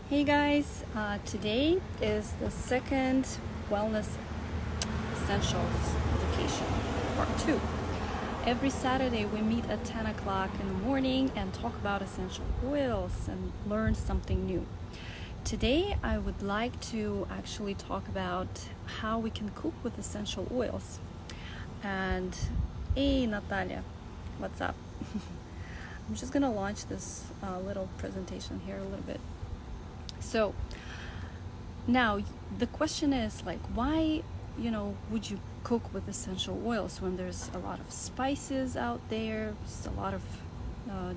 Hey guys, today is the second Wellness Essentials Education, Part 2. Every Saturday we meet at 10 o'clock in the morning and talk about essential oils and learn something new. Today I would like to actually talk about how we can cook with essential oils. And hey Natalia, what's up? I'm just gonna launch this little presentation here a little bit. So now the question is why would you cook with essential oils when there's a lot of spices out there, there's a lot of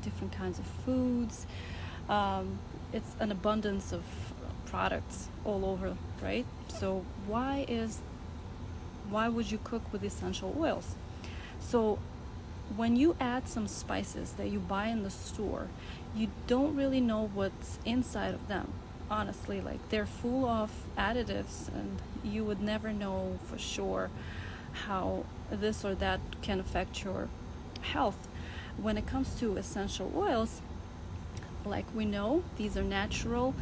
different kinds of foods, it's an abundance of products all over, right? So why would you cook with essential oils? So when you add some spices that you buy in the store, you don't really know what's inside of them. Honestly, they're full of additives and you would never know for sure how this or that can affect your health. When it comes to essential oils, we know these are natural,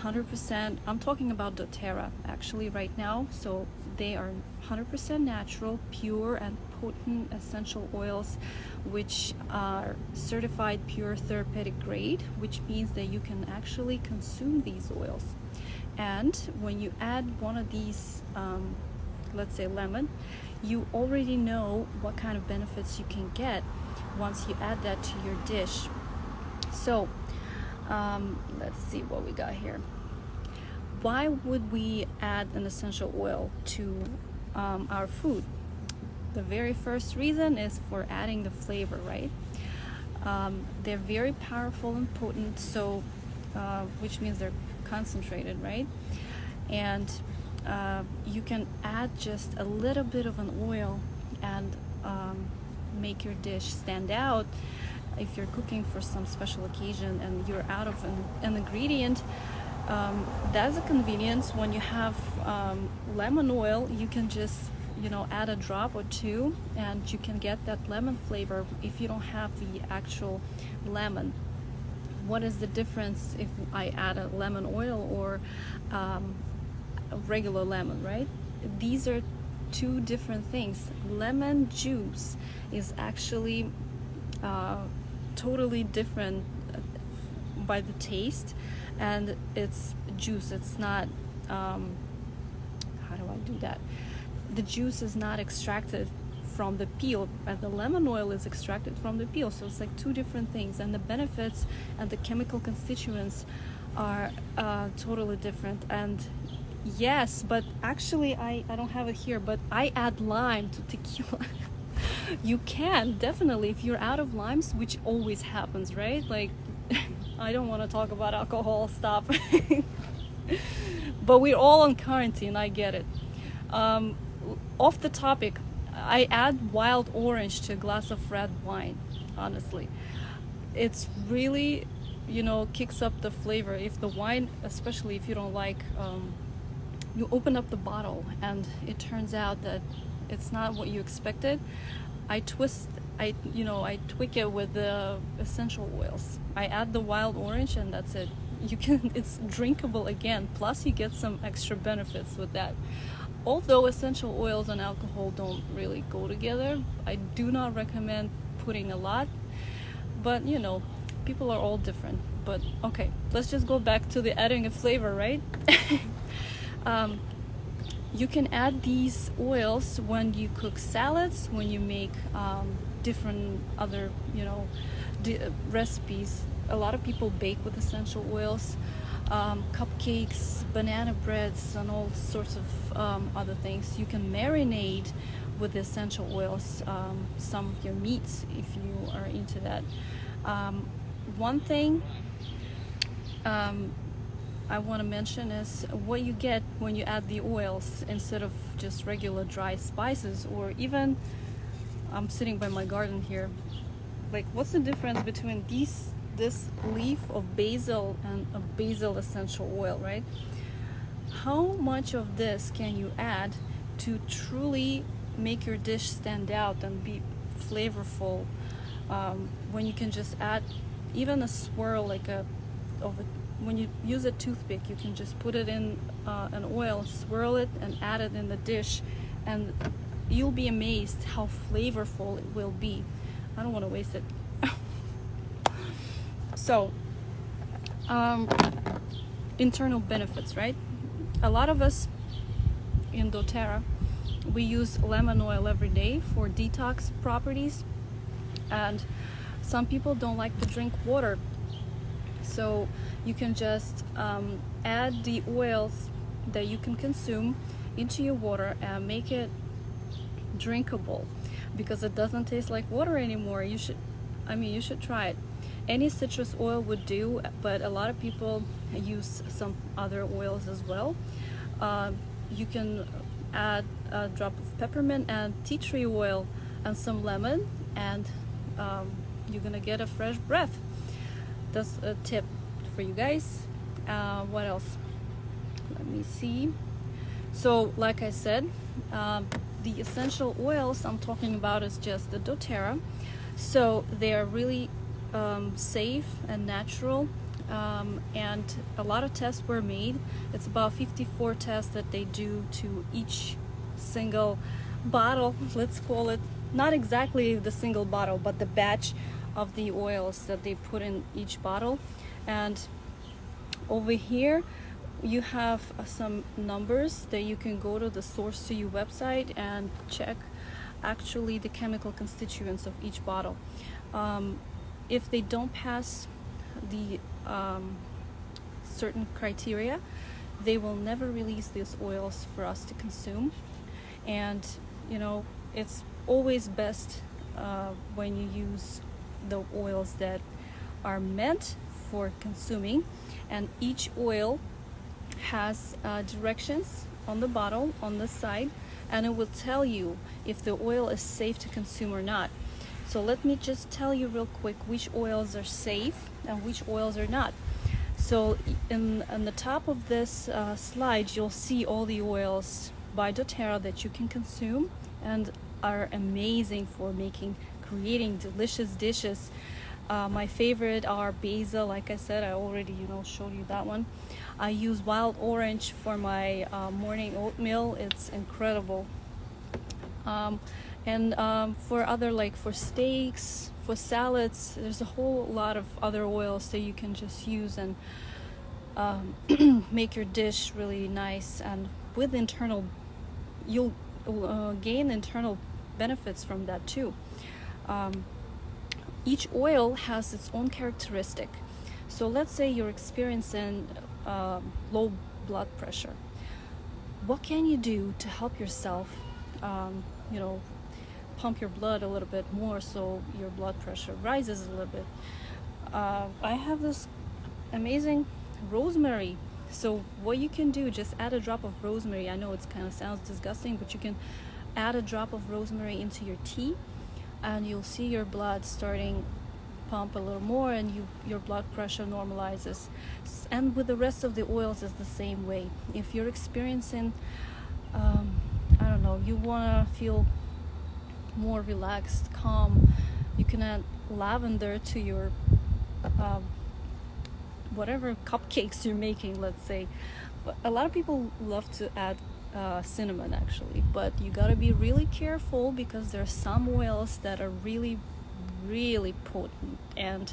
100%. I'm talking about doTERRA actually right now. So they are 100% natural, pure and potent essential oils, which are certified pure therapeutic grade, which means that you can actually consume these oils. And when you add one of these, let's say lemon, you already know what kind of benefits you can get once you add that to your dish. So let's see what we got here. Why would we add an essential oil to our food? The very first reason is for adding the flavor, right? They're very powerful and potent, so which means they're concentrated, right? And you can add just a little bit of an oil and make your dish stand out. If you're cooking for some special occasion and you're out of an ingredient, that's a convenience. When you have lemon oil, you can just add a drop or two and you can get that lemon flavor if you don't have the actual lemon. What is the difference if I add a lemon oil or a regular lemon, right? These are two different things. Lemon juice is actually totally different by the taste, and it's juice. It's not how do I do that? The juice is not extracted from the peel, and the lemon oil is extracted from the peel. So it's two different things, and the benefits and the chemical constituents are totally different. And yes, but actually I don't have it here, but I add lime to tequila. You can definitely, if you're out of limes, which always happens, right? I don't want to talk about alcohol, stop. But we're all on quarantine, I get it. Off the topic, I add wild orange to a glass of red wine. Honestly, it's really kicks up the flavor. If the wine, especially if you don't like, you open up the bottle and it turns out that it's not what you expected, I tweak it with the essential oils. I add the wild orange and that's it. It's drinkable again, plus you get some extra benefits with that. Although essential oils and alcohol don't really go together, I do not recommend putting a lot, but people are all different. But okay, let's just go back to the adding a flavor, right? You can add these oils when you cook salads, when you make different other recipes. A lot of people bake with essential oils, cupcakes, banana breads, and all sorts of other things. You can marinate with essential oils some of your meats if you are into that. One thing I want to mention is what you get when you add the oils instead of just regular dry spices, or even I'm sitting by my garden here. What's the difference between this leaf of basil and a basil essential oil, right? How much of this can you add to truly make your dish stand out and be flavorful, when you can just add even a swirl, of it. When you use a toothpick, you can just put it in an oil, swirl it, and add it in the dish, and you'll be amazed how flavorful it will be. I don't want to waste it. So, internal benefits, right? A lot of us in doTERRA, we use lemon oil every day for detox properties, and some people don't like to drink water, so you can just add the oils that you can consume into your water and make it drinkable, because it doesn't taste like water anymore. You should try it. Any citrus oil would do, but a lot of people use some other oils as well. You can add a drop of peppermint and tea tree oil and some lemon, and you're gonna get a fresh breath. That's a tip for you guys. What else? Let me see. So like I said, the essential oils I'm talking about is just the doTERRA. So they are really safe and natural, and a lot of tests were made. It's about 54 tests that they do to each single bottle, let's call it. Not exactly the single bottle, but the batch of the oils that they put in each bottle. And over here you have some numbers that you can go to the Source to You website and check actually the chemical constituents of each bottle. If they don't pass the certain criteria, they will never release these oils for us to consume. And you know, it's always best when you use the oils that are meant for consuming, and each oil has directions on the bottle on the side, and it will tell you if the oil is safe to consume or not. So let me just tell you real quick which oils are safe and which oils are not. So in the top of this slide, you'll see all the oils by doTERRA that you can consume and are amazing for creating delicious dishes. My favorite are basil. Like I said, I already showed you that one. I use wild orange for my morning oatmeal. It's incredible. And for other, like for steaks, for salads, there's a whole lot of other oils that you can just use and make your dish really nice. And with you'll gain internal benefits from that too. Each oil has its own characteristic. So let's say you're experiencing low blood pressure. What can you do to help yourself pump your blood a little bit more so your blood pressure rises a little bit? I have this amazing rosemary. So what you can do, just add a drop of rosemary. I know it kind of sounds disgusting, but you can add a drop of rosemary into your tea, and you'll see your blood starting pump a little more, and your blood pressure normalizes. And with the rest of the oils is the same way. If you're experiencing I don't know, you want to feel more relaxed, calm, you can add lavender to your whatever cupcakes you're making, let's say. But a lot of people love to add cinnamon actually, but you got to be really careful because there are some oils that are really potent, and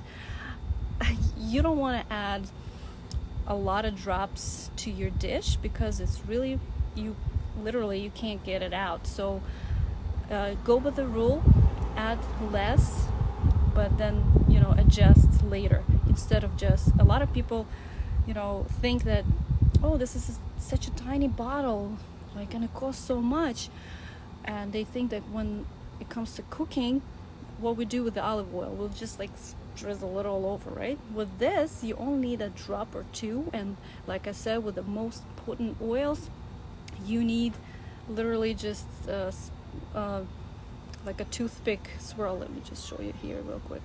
you don't want to add a lot of drops to your dish because it's really, you can't get it out. So go with the rule, add less, but then adjust later, instead of just, a lot of people think that, oh, this is such a tiny bottle, like, and it costs so much, and they think that when it comes to cooking, what we do with the olive oil, we'll just like drizzle it all over, right? With this, you only need a drop or two, and like I said, with the most potent oils, you need literally just like a toothpick swirl. Let me just show you here real quick.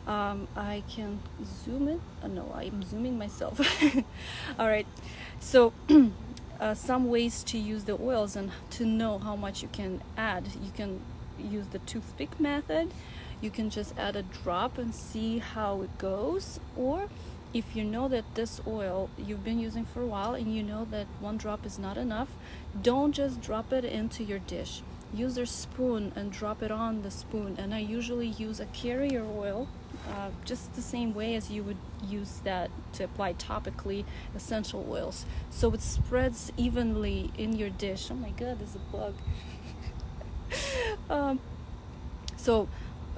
I can zoom it. No, I'm zooming myself. All right, so some ways to use the oils and to know how much you can add. You can use the toothpick method. You can just add a drop and see how it goes, or if you know that this oil you've been using for a while and you know that one drop is not enough, don't just drop it into your dish. Use your spoon and drop it on the spoon. And I usually use a carrier oil, just the same way as you would use that to apply topically essential oils, so it spreads evenly in your dish. Oh my god, there's a bug. So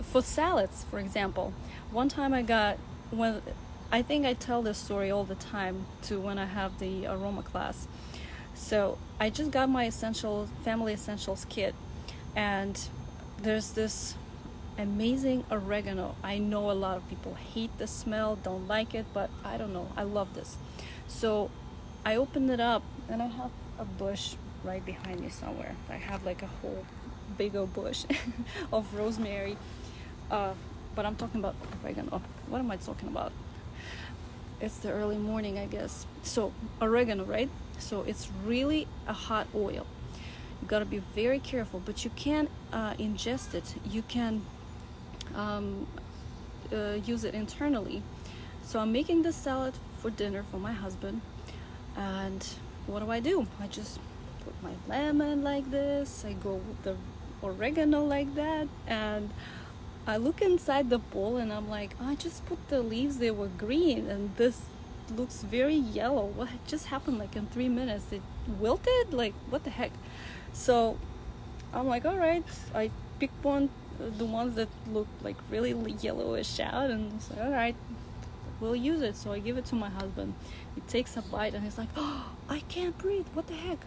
for salads, for example, one time when I think I tell this story all the time to when I have the aroma class. So I just got my family essentials kit, and there's this amazing oregano. I know a lot of people hate the smell, don't like it, but I don't know, I love this. So I opened it up, and I have a bush right behind me somewhere. I have like a whole big old bush of rosemary, but I'm talking about oregano. What am I talking about? It's the early morning, I guess. So oregano, right? So it's really a hot oil. You gotta be very careful, but you can ingest it. You can use it internally. So I'm making this salad for dinner for my husband, and what do? I just put my lemon like this. I go with the oregano like that, and I look inside the bowl and I'm like, I just put the leaves, they were green, and this looks very yellow. What just happened? Like in 3 minutes it wilted? Like what the heck? So I'm like, all right. I picked the ones that look like really yellowish out, and say, all right, we'll use it. So I give it to my husband. He takes a bite and he's like, oh, I can't breathe. What the heck?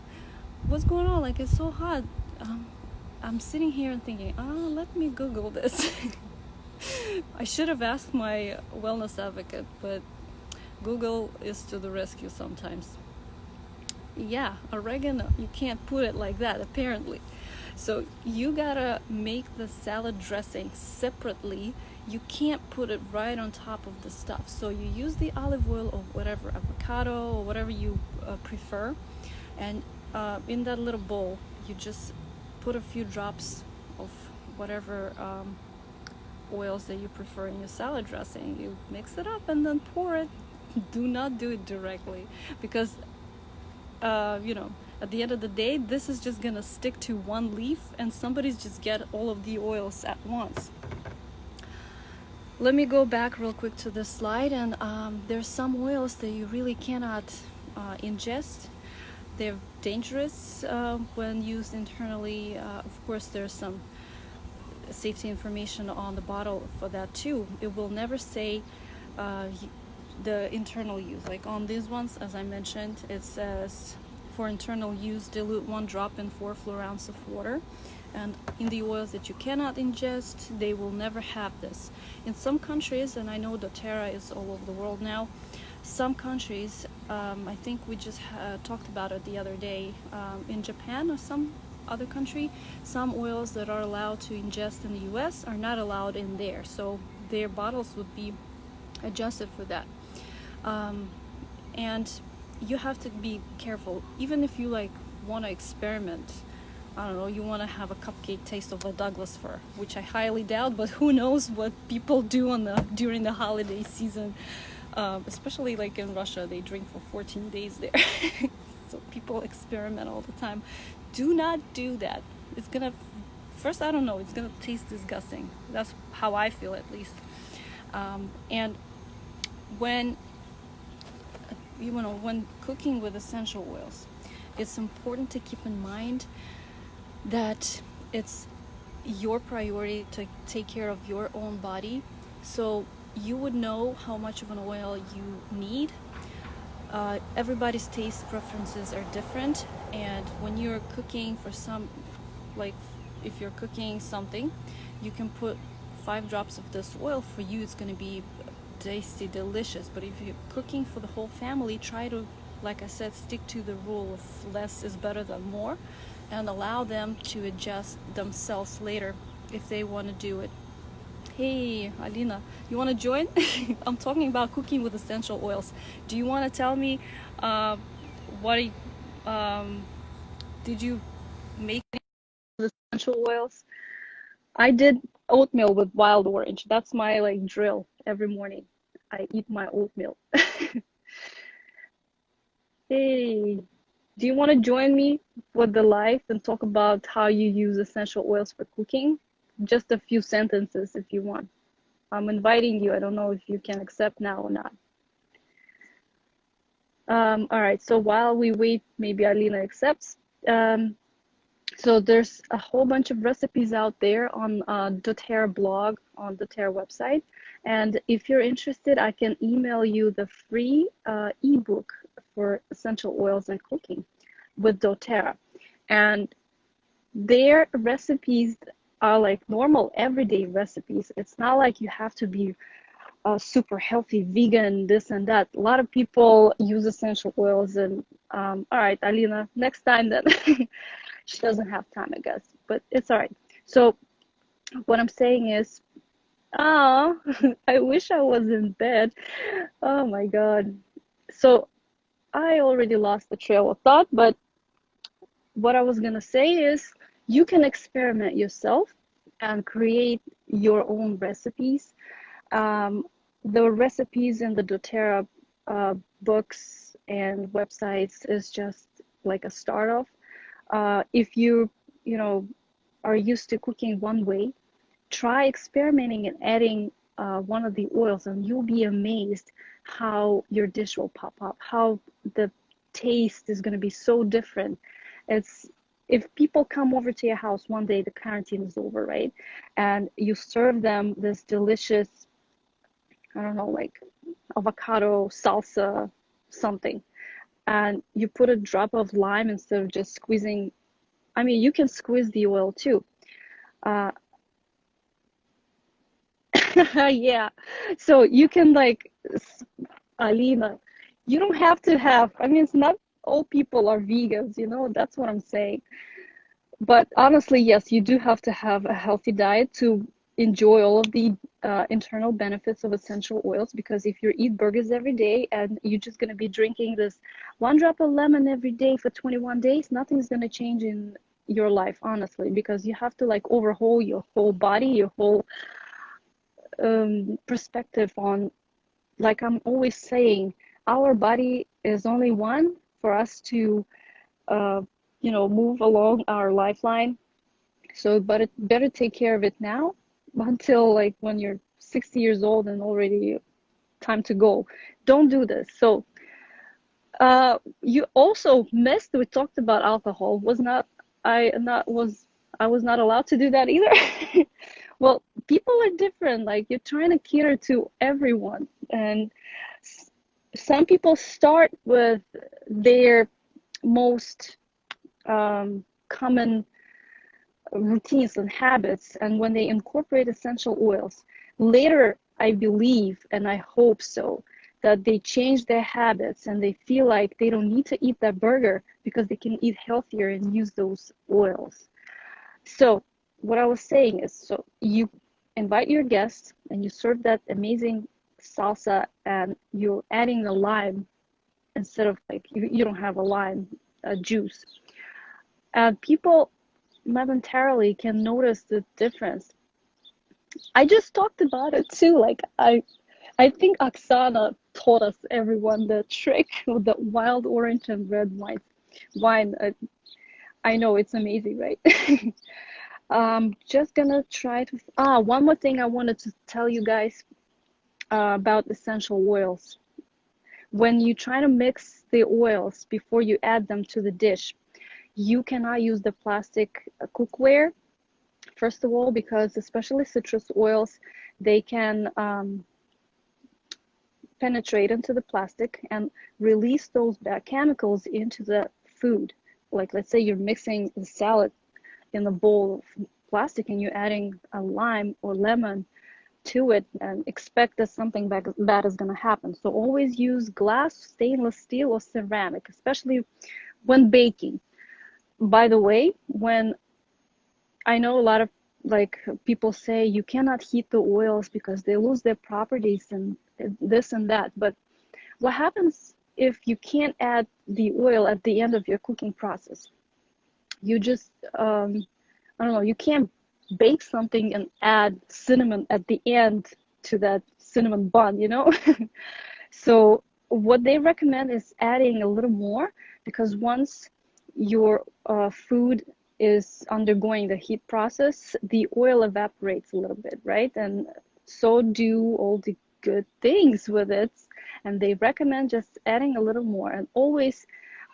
What's going on? Like, it's so hot. I'm sitting here and thinking, let me Google this. I should have asked my wellness advocate, but Google is to the rescue sometimes. Yeah, oregano, you can't put it like that, apparently. So you gotta make the salad dressing separately. You can't put it right on top of the stuff. So you use the olive oil or whatever, avocado or whatever you prefer, and in that little bowl you just put a few drops of whatever oils that you prefer in your salad dressing. You mix it up and then pour it. Do not do it directly, because at the end of the day, this is just gonna stick to one leaf and somebody's just get all of the oils at once. Let me go back real quick to this slide, and there's some oils that you really cannot ingest. They're dangerous when used internally. Of course, there's some safety information on the bottle for that too. It will never say the internal use. Like on these ones, as I mentioned, it says for internal use, dilute 1 drop in 4 fluid ounce of water. And in the oils that you cannot ingest, they will never have this. In some countries, and I know doTERRA is all over the world now, some countries, I think we just talked about it the other day, in Japan or some other country, some oils that are allowed to ingest in the US are not allowed in there. So their bottles would be adjusted for that. And you have to be careful, even if you like want to experiment. I don't know, you want to have a cupcake taste of a Douglas fir, which I highly doubt, but who knows what people do during the holiday season. Especially like in Russia, they drink for 14 days there. So people experiment all the time. Do not do that. It's gonna, first, I don't know, it's gonna taste disgusting. That's how I feel, at least. And when cooking with essential oils, it's important to keep in mind that it's your priority to take care of your own body. So you would know how much of an oil you need. Everybody's taste preferences are different, and when you're cooking for like if you're cooking something, you can put 5 drops of this oil. For you, it's going to be tasty, delicious. But if you're cooking for the whole family, try to, like I said, stick to the rule of less is better than more, and allow them to adjust themselves later if they want to do it. Hey, Alina, you want to join? I'm talking about cooking with essential oils. Do you want to tell me what did you make with essential oils? I did oatmeal with wild orange. That's my like drill every morning. I eat my oatmeal. Hey, do you want to join me with the live and talk about how you use essential oils for cooking? Just a few sentences if you want. I'm inviting you. I don't know if you can accept now or not. All right, so while we wait, maybe Alina accepts. So there's a whole bunch of recipes out there on doTERRA blog, on doTERRA website. And if you're interested, I can email you the free ebook for essential oils and cooking with doTERRA. And their recipes are like normal everyday recipes. It's not like you have to be super healthy, vegan, this and that. A lot of people use essential oils and all right, Alina, next time then. She doesn't have time, I guess, but it's all right. So what I'm saying is, oh, I wish I was in bed. Oh my God. So I already lost the trail of thought, but what I was gonna say is you can experiment yourself and create your own recipes. Um, the recipes in the doTERRA books and websites is just like a start off. If you know, are used to cooking one way, try experimenting and adding one of the oils, and you'll be amazed how your dish will pop up, how the taste is going to be so different. It's if people come over to your house one day, the quarantine is over, right? And you serve them this delicious, I don't know, like avocado salsa something, and you put a drop of lime instead of just squeezing. I mean, you can squeeze the oil too. Uh, yeah. So you can like, Alina, you don't have to have, I mean, it's not all people are vegans, that's what I'm saying. But honestly, yes, you do have to have a healthy diet to enjoy all of the internal benefits of essential oils. Because if you eat burgers every day and you're just going to be drinking this one drop of lemon every day for 21 days, nothing's going to change in your life, honestly, because you have to like overhaul your whole body, your whole perspective on, like I'm always saying, our body is only one for us to move along our lifeline. So but it better take care of it now until like when you're 60 years old and already time to go. Don't do this. So you also missed, we talked about alcohol. I was not allowed to do that either. Well, people are different. Like you're trying to cater to everyone, and some people start with their most common routines and habits, and when they incorporate essential oils later, I believe and I hope so, that they change their habits and they feel like they don't need to eat that burger because they can eat healthier and use those oils. So what I was saying is, so you invite your guests and you serve that amazing salsa and you're adding the lime instead of like you don't have a lime juice, and people momentarily can notice the difference. I just talked about it too. Like I think Oksana taught us everyone the trick with the wild orange and red wine. I know it's amazing, right? Just gonna try to. One more thing I wanted to tell you guys about essential oils. When you try to mix the oils before you add them to the dish, you cannot use the plastic cookware. First of all, because especially citrus oils, they can penetrate into the plastic and release those bad chemicals into the food. Like let's say you're mixing the salad in a bowl of plastic and you're adding a lime or lemon to it and expect that something bad is going to happen. So always use glass, stainless steel, or ceramic, especially when baking. By the way, when I know a lot of like people say you cannot heat the oils because they lose their properties and this and that, but what happens if you can't add the oil at the end of your cooking process? You just I don't know, you can't bake something and add cinnamon at the end to that cinnamon bun, you know. So what they recommend is adding a little more, because once your food is undergoing the heat process, the oil evaporates a little bit, right? And so do all the good things with it. And they recommend just adding a little more. And always,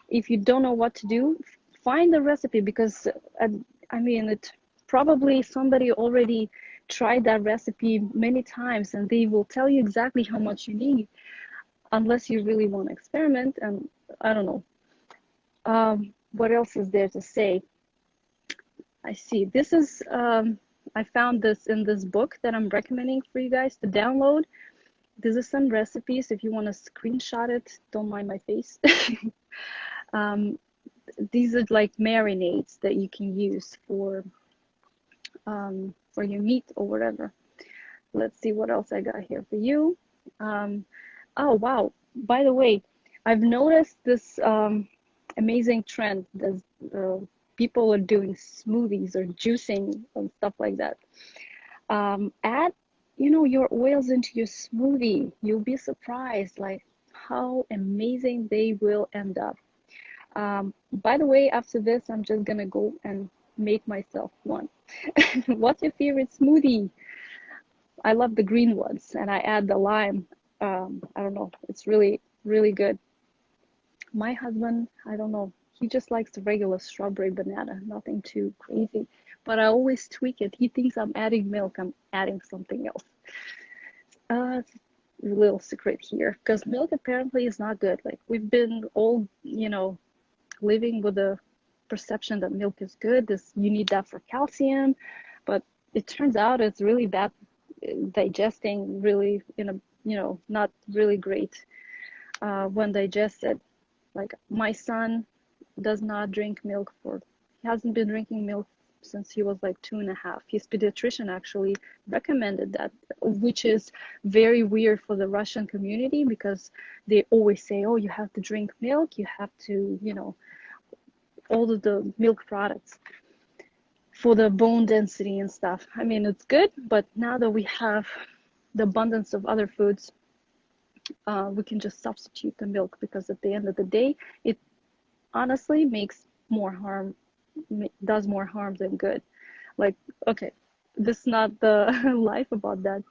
if you don't know what to do, find the recipe, because I mean, it probably somebody already tried that recipe many times, and they will tell you exactly how much you need, unless you really want to experiment. And I don't know. What else is there to say? I see. This is, I found this in this book that I'm recommending for you guys to download. This is some recipes. If you want to screenshot it, don't mind my face. These are like marinades that you can use for your meat or whatever. Let's see what else I got here for you. Oh, wow. By the way, I've noticed this amazing trend that people are doing smoothies or juicing and stuff like that. Add, your oils into your smoothie. You'll be surprised like how amazing they will end up. By the way, after this, I'm just gonna go and make myself one. What's your favorite smoothie? I love the green ones, and I add the lime. I don't know, it's really, really good. My husband, I don't know, he just likes the regular strawberry banana, nothing too crazy. But I always tweak it. He thinks I'm adding milk, I'm adding something else. It's a little secret here, because milk apparently is not good. Like, we've been all, living with the perception that milk is good. You need that for calcium, but it turns out it's really bad digesting, really, not really great when digested. Like, my son does not drink milk he hasn't been drinking milk since he was like 2.5. His pediatrician actually recommended that, which is very weird for the Russian community, because they always say, oh, you have to drink milk, you have to, all of the milk products for the bone density and stuff. I mean, it's good, but now that we have the abundance of other foods, we can just substitute the milk, because at the end of the day, it honestly does more harm than good. Like, okay, this is not the life about that.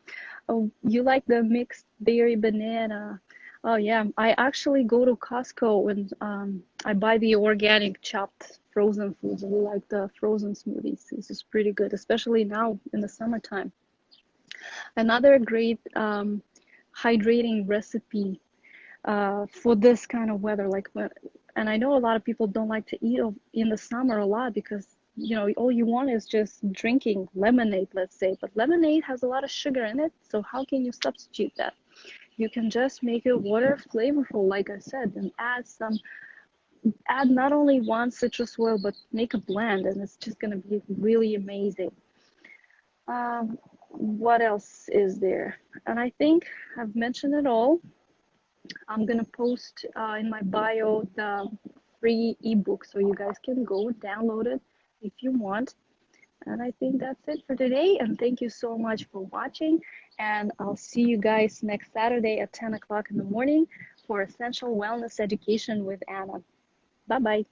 Oh, you like the mixed berry banana? Oh yeah, I actually go to Costco and I buy the organic chopped frozen foods. I like the frozen smoothies. This is pretty good, especially now in the summertime. Another great hydrating recipe for this kind of weather, and I know a lot of people don't like to eat in the summer a lot, because all you want is just drinking lemonade, let's say. But lemonade has a lot of sugar in it, so how can you substitute that? You can just make it water flavorful, like I said, and add not only one citrus oil, but make a blend, and it's just gonna be really amazing. What else is there? And I think I've mentioned it all. I'm gonna post in my bio the free ebook, so you guys can go download it if you want. And I think that's it for today. And thank you so much for watching. And I'll see you guys next Saturday at 10 o'clock in the morning for Essential Wellness Education with Anna. Bye-bye.